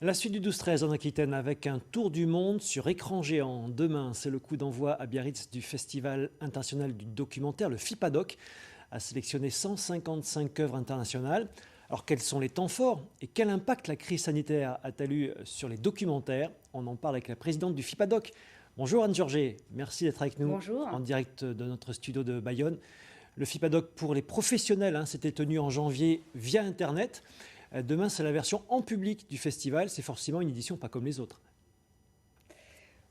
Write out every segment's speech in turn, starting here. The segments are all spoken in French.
La suite du 12-13 en Aquitaine avec un tour du monde sur écran géant. Demain, c'est le coup d'envoi à Biarritz du Festival international du documentaire, le FIPADOC, a sélectionné 155 œuvres internationales. Alors quels sont les temps forts et quel impact la crise sanitaire a-t-elle eu sur les documentaires? On en parle avec la présidente du FIPADOC. Bonjour Anne Georget, merci d'être avec nous. Bonjour. En direct de notre studio de Bayonne. Le FIPADOC pour les professionnels, s'était tenu en janvier via Internet. Demain, c'est la version en public du festival. C'est forcément une édition pas comme les autres.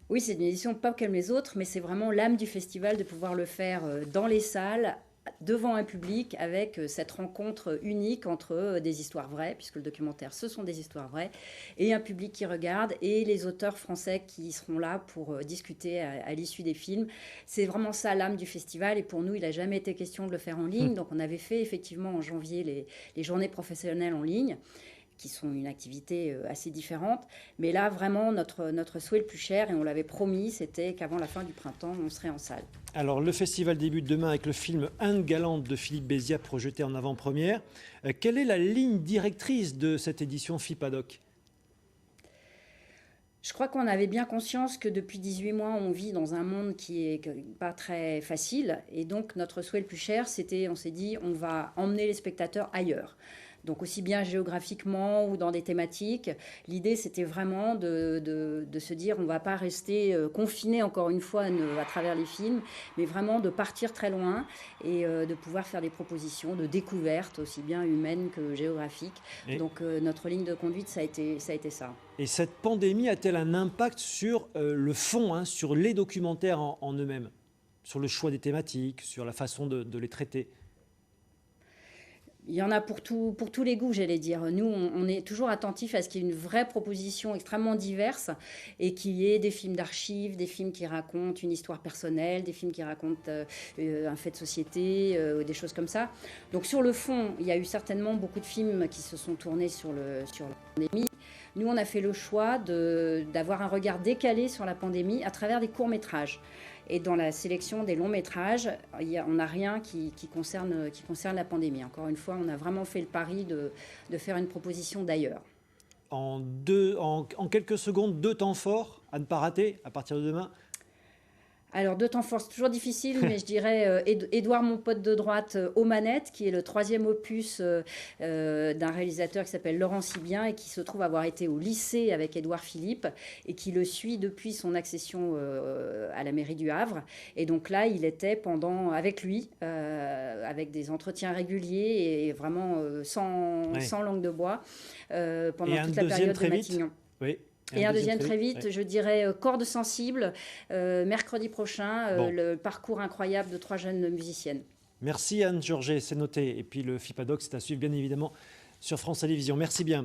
Oui, c'est une édition pas comme les autres, mais c'est vraiment l'âme du festival de pouvoir le faire dans les salles, devant un public, avec cette rencontre unique entre des histoires vraies, puisque le documentaire, ce sont des histoires vraies, et un public qui regarde, et les auteurs français qui seront là pour discuter à l'issue des films. C'est vraiment ça l'âme du festival, et pour nous, il n'a jamais été question de le faire en ligne. Donc on avait fait effectivement en janvier les journées professionnelles en ligne, qui sont une activité assez différente. Mais là, vraiment, notre souhait le plus cher, et on l'avait promis, c'était qu'avant la fin du printemps, on serait en salle. Alors, le festival débute demain avec le film Inde galante de Philippe Béziat, projeté en avant-première. Quelle est la ligne directrice de cette édition FIPADOC ? Je crois qu'on avait bien conscience que depuis 18 mois, on vit dans un monde qui est pas très facile. Et donc, notre souhait le plus cher, on s'est dit, on va emmener les spectateurs ailleurs. Donc aussi bien géographiquement ou dans des thématiques. L'idée, c'était vraiment de se dire, on ne va pas rester confiné encore une fois à travers les films, mais vraiment de partir très loin et de pouvoir faire des propositions de découverte, aussi bien humaines que géographiques. Donc notre ligne de conduite, ça a été ça. Et cette pandémie a-t-elle un impact sur le fond, sur les documentaires en eux-mêmes, sur le choix des thématiques, sur la façon de les traiter ? Il y en a pour tous les goûts, j'allais dire. Nous, on est toujours attentifs à ce qu'il y ait une vraie proposition extrêmement diverse et qu'il y ait des films d'archives, des films qui racontent une histoire personnelle, des films qui racontent un fait de société, des choses comme ça. Donc sur le fond, il y a eu certainement beaucoup de films qui se sont tournés sur la pandémie. Nous, on a fait le choix d'avoir un regard décalé sur la pandémie à travers des courts-métrages. Et dans la sélection des longs-métrages, on n'a rien qui concerne la pandémie. Encore une fois, on a vraiment fait le pari de faire une proposition d'ailleurs. En quelques secondes, 2 temps forts à ne pas rater à partir de demain. Alors, 2 temps forts, c'est toujours difficile, mais je dirais Édouard, mon pote de droite, aux manettes, qui est le 3e opus d'un réalisateur qui s'appelle Laurent Sibien et qui se trouve avoir été au lycée avec Édouard Philippe et qui le suit depuis son accession à la mairie du Havre. Et donc là, il était avec lui, avec des entretiens réguliers et vraiment sans langue de bois, pendant toute la période de Matignon. Oui. Et un deuxième très vite, je dirais Corde sensible, mercredi prochain, le parcours incroyable de 3 jeunes musiciennes. Merci Anne Georget, c'est noté. Et puis le FIPADOC, c'est à suivre bien évidemment sur France Télévisions. Merci bien.